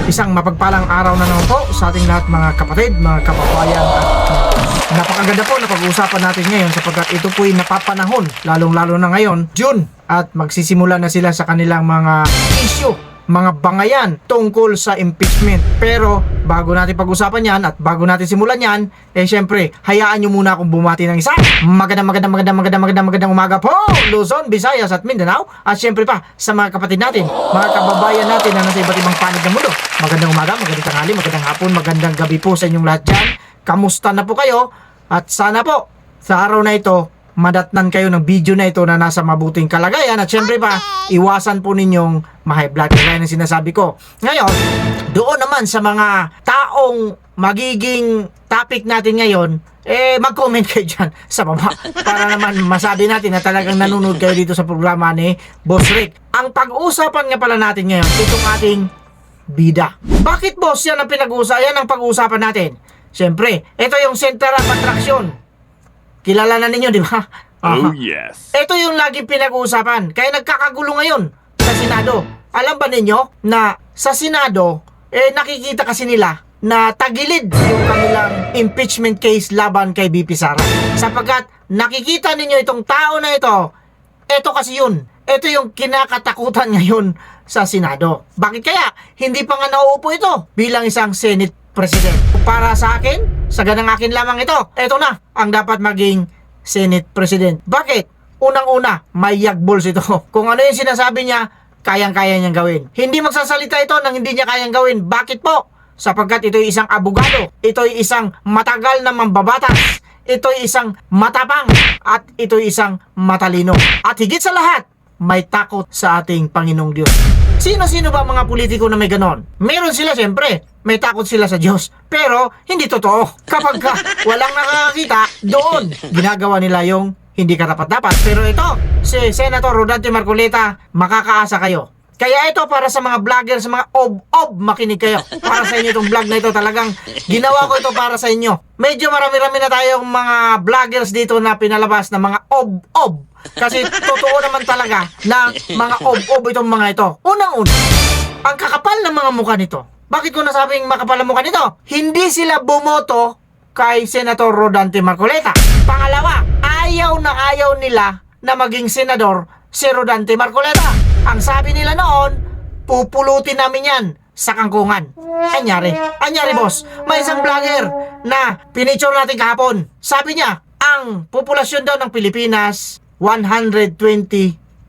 Isang mapagpalang araw na naman po sa ating lahat mga kapatid, mga kababayan at napakaganda po na pag-uusapan natin ngayon sapagkat ito po'y napapanahon, lalong-lalo na ngayon, June, at magsisimula na sila sa kanilang mga issue, mga bangayan tungkol sa impeachment. Pero bago natin pag-usapan yan at bago natin simulan yan, syempre, hayaan nyo muna akong bumati ng isa. Magandang umaga po, Luzon, Visayas at Mindanao. At syempre pa, sa mga kapatid natin, mga kababayan natin na nasa iba't ibang panig ng mundo. Magandang umaga, magandang tanghali, magandang hapon, magandang gabi po sa inyong lahat dyan. Kamusta na po kayo? At sana po, sa araw na ito, madatnan kayo ng video na ito na nasa mabuting kalagayan at syempre pa, iwasan po ninyong ma-high blood kaya ng sinasabi ko. Ngayon, doon naman sa mga taong magiging topic natin ngayon, mag-comment kayo dyan sa baba para naman masabi natin na talagang nanonood kayo dito sa programa ni Boss Rick. Ang pag-uusapan nga pala natin ngayon, itong ating bida. Bakit boss yan ang pinag-uusapan? Yan ang pag-uusapan natin. Syempre, ito yung center of attraction. Kilala na ninyo, di ba? Oh, yes. Ito yung laging pinag-uusapan. Kaya nagkakagulo ngayon sa Senado. Alam ba ninyo na sa Senado, nakikita kasi nila na tagilid yung kanilang impeachment case laban kay BP Sara. Sapagkat nakikita ninyo itong tao na ito kasi yun. Ito yung kinakatakutan ngayon sa Senado. Bakit kaya? Hindi pa nga nauupo ito bilang isang Senate President. Para sa akin, sa ganang akin lamang ito na ang dapat maging Senate President. Bakit? Unang-una, may yagbols ito. Kung ano yung sinasabi niya, kayang-kaya niyang gawin. Hindi magsasalita ito nang hindi niya kayang gawin. Bakit po? Sapagkat ito'y isang abogado. Ito'y isang matagal na mambabatas. Ito'y isang matapang. At ito'y isang matalino. At higit sa lahat, may takot sa ating Panginoong Diyos. Sino-sino ba mga politiko na may ganon? Meron sila siyempre. May takot sila sa Diyos. Pero hindi totoo. Kapag walang nakakakita, doon ginagawa nila yung hindi karapat-dapat. Pero ito, si Senator Rodante Marcoleta, makakaasa kayo. Kaya ito para sa mga vlogger, sa mga ob-ob, makinig kayo. Para sa inyo itong vlog na ito, talagang ginawa ko ito para sa inyo. Medyo marami-rami na tayong mga vloggers dito na pinalabas na mga ob-ob. Kasi totoo naman talaga na mga ob-ob itong mga ito. Unang-una, ang kakapal ng mga mukha nito. Bakit ko nasabing makapal ang mukha nito? Hindi sila bumoto kay Senator Rodante Marcoleta. Pangalawa, ayaw nila na maging senador si Rodante Marcoleta. Ang sabi nila noon, pupulutin namin yan sa kangkungan. Anyari boss, may isang vlogger na pinicture natin kahapon. Sabi niya, ang populasyon daw ng Pilipinas, 120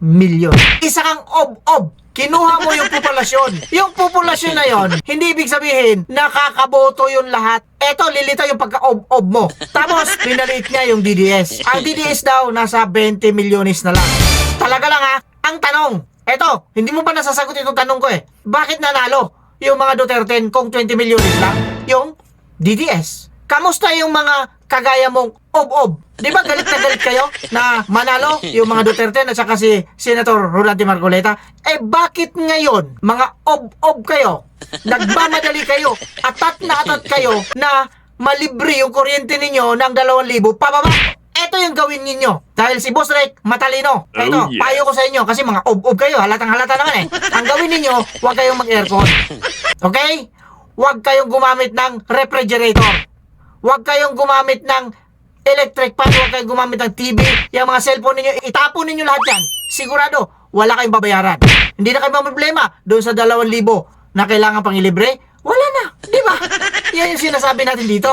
million. Isa kang ob-ob. Kinuha mo yung populasyon. Yung populasyon na yon, hindi ibig sabihin nakakaboto yun lahat. Eto, lilitaw yung pagka-ob-ob mo. Tapos, pinalit niya yung DDS. Ang DDS daw, nasa 20 milyones na lang. Talaga lang ha, ang tanong, eto, hindi mo ba nasasagot itong tanong ko bakit nanalo yung mga Duterte kung 20 milyones lang? Yung DDS. Kamusta yung mga kagaya mong ob-ob? Di ba galit na galit kayo na manalo yung mga Duterte at saka si Senator Rodante Marcoleta? Bakit ngayon, mga ob-ob kayo, nagmamadali kayo, atat na atat kayo na malibre yung kuryente ninyo ng 2,000 pababa? Ito yung gawin ninyo. Dahil si Boss Rick, matalino. Ito, payo ko sa inyo kasi mga ob-ob kayo, halatang halata naman Ang gawin ninyo, huwag kayong mag-aircon. Okay? Huwag kayong gumamit ng refrigerator. Huwag kayong gumamit ng electric fan, huwag kayong gumamit ng TV. Yung mga cellphone ninyo, itapon ninyo lahat yan. Sigurado, wala kayong babayaran. Hindi na kayo problema doon sa 2,000 na kailangan pang ilibre. Wala na, di ba? Yan yung sinasabi natin dito.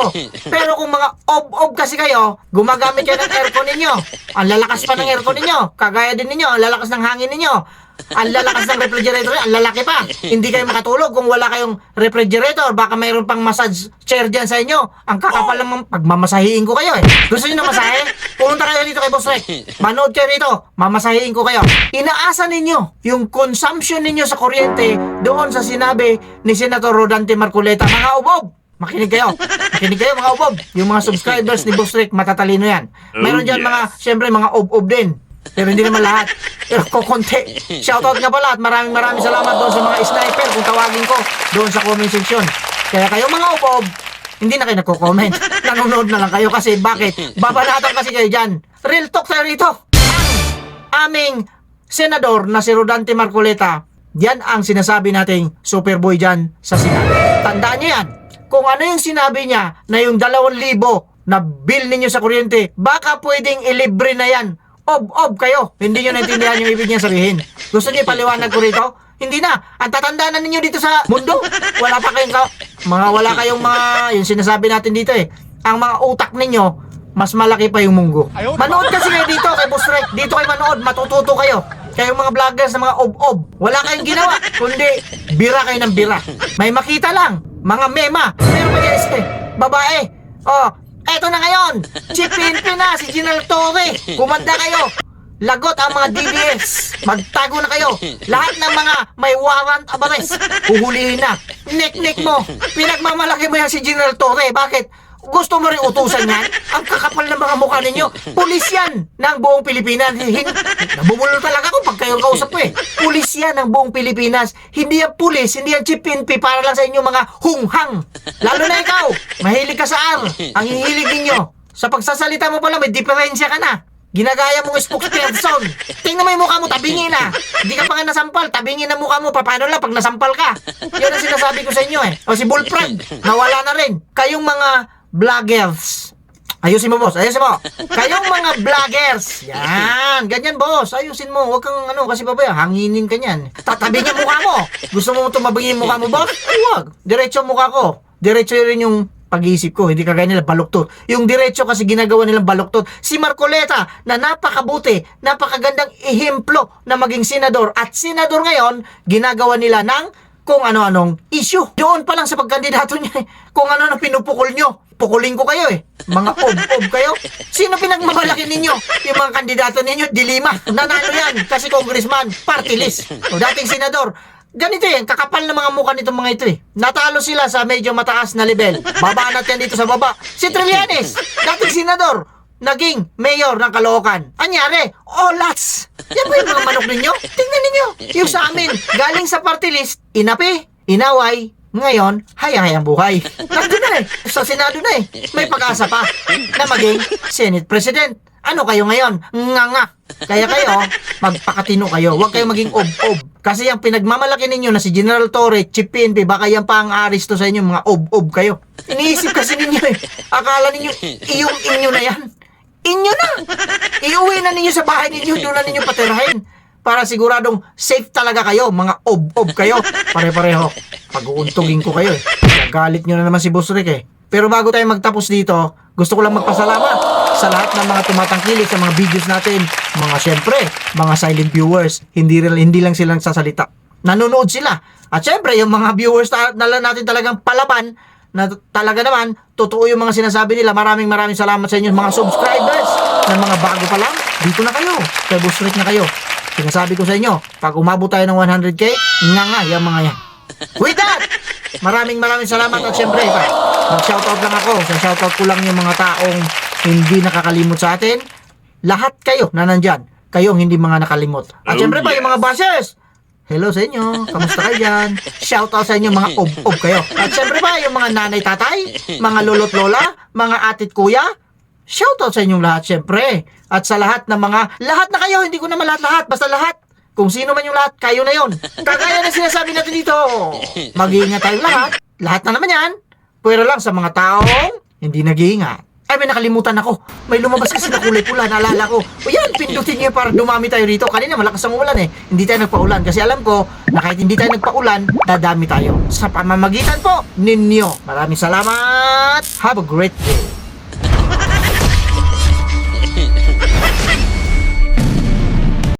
Pero kung mga ob-ob kasi kayo, gumagamit kayo ng aircon ninyo. Ang lalakas pa ng aircon ninyo. Kagaya din ninyo, ang lalakas ng hangin ninyo. Ang lalakas ng refrigerator, ang lalaki pa. Hindi kayo makatulog kung wala kayong refrigerator. Baka mayroon pang massage chair dyan sa inyo. Ang kakapal naman, pagmamasahiin ko kayo Gusto nyo na masahe? Pumunta kayo dito kay Boss Rick. Manood kayo dito. Mamasahiin ko kayo. Inaasa ninyo yung consumption ninyo sa kuryente doon sa sinabi ni Senator Rodante Marcoleta. Mga ubob, makinig kayo. Makinig kayo mga ubob. Yung mga subscribers ni Boss Rick, matatalino yan. Meron dyan mga, syempre mga ubob din. Pero hindi naman lahat. Pero kukunti. Shoutout nga pala at maraming salamat doon sa mga sniper kung tawagin ko doon sa comment section. Kaya kayo mga ubob, hindi na kayo nagko-comment. Nanonood na lang kayo kasi bakit? Babanatan kasi kayo dyan. Real talk tayo rito. Ang aming senador na si Rodante Marcoleta Yan ang sinasabi nating Superboy dyan sa Senado. Tandaan niyo yan. Kung ano yung sinabi niya na yung 2,000 na bill ninyo sa kuryente, baka pwedeng ilibre na yan. Ob kayo. Hindi nyo naintindihan yung ibig niya sabihin. Gusto niyo paliwanag ko rito? Hindi na. Ang tatandaan na ninyo dito sa mundo. Wala kayong mga, yung sinasabi natin dito eh. Ang mga utak ninyo, mas malaki pa yung munggo. Manood kasi kayo dito kay Boss Rek. Dito kayo manood, matututo kayo. Kayong mga vloggers na mga ob-ob. Wala kayong ginawa, kundi bira kayo ng bira. May makita lang, mga mema. Meron ba guys babae? Oh, eto na ngayon. Chief PNP na, si General Torre. Kumanda kayo. Lagot ang mga DDS. Magtago na kayo. Lahat ng mga may warrant of arrest, uhulihin na. Nek-nek mo. Pinagmamalaki mo yan si General Torre. Bakit? Gusto mo rin utusan yan? Ang kakapal ng mga mukha ninyo. Pulis yan ng buong Pilipinas. Nabubulol talaga ako pag kayong kausap ko eh. Pulis yan ng buong Pilipinas. Hindi yan pulis, hindi yan Chief PNP para lang sa inyo mga hunghang. Lalo na ikaw, mahilig ka sa R. Ang hihilig ninyo. Sa pagsasalita mo pala, may diferensya ka na. Ginagaya mong spokesperson. Tingnan mo yung mukha mo, tabingin na. Hindi ka pa nga nasampal, tabingin na mukha mo. Paano lang pag nasampal ka? Yan ang sinasabi ko sa inyo eh. O si Bullfrog, nawala na rin. Kayong mga vloggers. Ayusin mo, boss. Ayusin mo. Kayong mga vloggers. Yan. Ganyan, boss. Ayusin mo. Huwag kang kasi babaya. Hanginin ka niyan. Tatabi niya mukha mo. Gusto mo tumabingin mukha mo, boss? Ay, wag. Diretso mukha ko. Diretso rin yung pag-iisip ko. Hindi kagaya nila baluktot. Yung diretso kasi ginagawa nilang baluktot. Si Marcoleta na napakabuti, napakagandang ehemplo na maging senador. At senador ngayon, ginagawa nila ng kung ano-anong issue. Doon pa lang sa pagkandidato niya, kung ano-ano pinupukol nyo. Pukulin ko kayo eh. Mga ob kayo. Sino pinagmamalaki ninyo? Yung mga kandidato ninyo, dilima. Nanalo yan kasi congressman, party list. O dating senador. Ganito yan, kakapal na mga mukha nitong mga ito eh. Natalo sila sa medyo mataas na level. Babanat yan dito sa baba. Si Trillanes, dating senador, naging mayor ng Caloocan. Anyari? Olats! Yan ba yung mga manok ninyo? Tingnan ninyo. Yung sa amin, galing sa party list, inapi, inaway, ngayon, hayang-hayang buhay. Nandun na eh. Sa Senado na eh. May pag-asa pa na maging Senate President. Ano kayo ngayon? Nga. Kaya kayo, magpakatino kayo. Huwag kayong maging ob-ob. Kasi yung pinagmamalaki ninyo na si General Torre, Chief PNP, baka yan pa ang aristo sa inyo, mga ob-ob kayo. Iniisip kasi ninyo eh. Akala ninyo, inyo na yan. Inyo na. Iuwi na ninyo sa bahay ninyo, doon na ninyo patirahin. Para siguradong safe talaga kayo, mga ob-ob kayo. Pare-pareho. Pag-uuntugin ko kayo eh. Galit nyo na naman si Boss Rick eh. Pero bago tayo magtapos dito, gusto ko lang magpasalamat sa lahat ng mga tumatangkilik sa mga videos natin. Mga syempre, mga silent viewers. Hindi lang sila nagsasalita. Nanonood sila. At syempre, yung mga viewers natin talagang palaban, na talaga naman, totoo yung mga sinasabi nila. Maraming salamat sa inyo, mga subscribers na mga bago pa lang. Dito na kayo. Kay Boss Rick na kayo. Sinasabi ko sa inyo, pag umabot tayo ng 100k, nga, yung mga yan. With that, maraming salamat at syempre, mag-shoutout lang ako. Sa shoutout ko lang yung mga taong hindi nakakalimot sa atin. Lahat kayo na nandyan, kayong hindi mga nakalimot. At syempre pa, yung mga bashers, hello sa inyo, kamusta kayo dyan? Shoutout sa inyo, mga ob-ob kayo. At syempre pa, yung mga nanay-tatay, mga lolo't-lola, mga atit-kuya, shoutout sa inyong lahat syempre. At sa lahat na lahat na kayo, hindi ko naman lahat, basta lahat. Kung sino man yung lahat, kayo na yon. Kagaya na sinasabi natin dito, mag-iingat tayong lahat na naman yan. Pero lang sa mga taong hindi nag-iingat. Ay, may nakalimutan ako. May lumabas kasi na kulay pula, naalala ko. O yan, pindutin nyo para dumami tayo rito. Kanina malakas ang ulan eh. Hindi tayo nagpaulan. Kasi alam ko na kahit hindi tayo nagpaulan, dadami tayo. Sa pamamagitan po ninyo. Maraming salamat. Have a great day.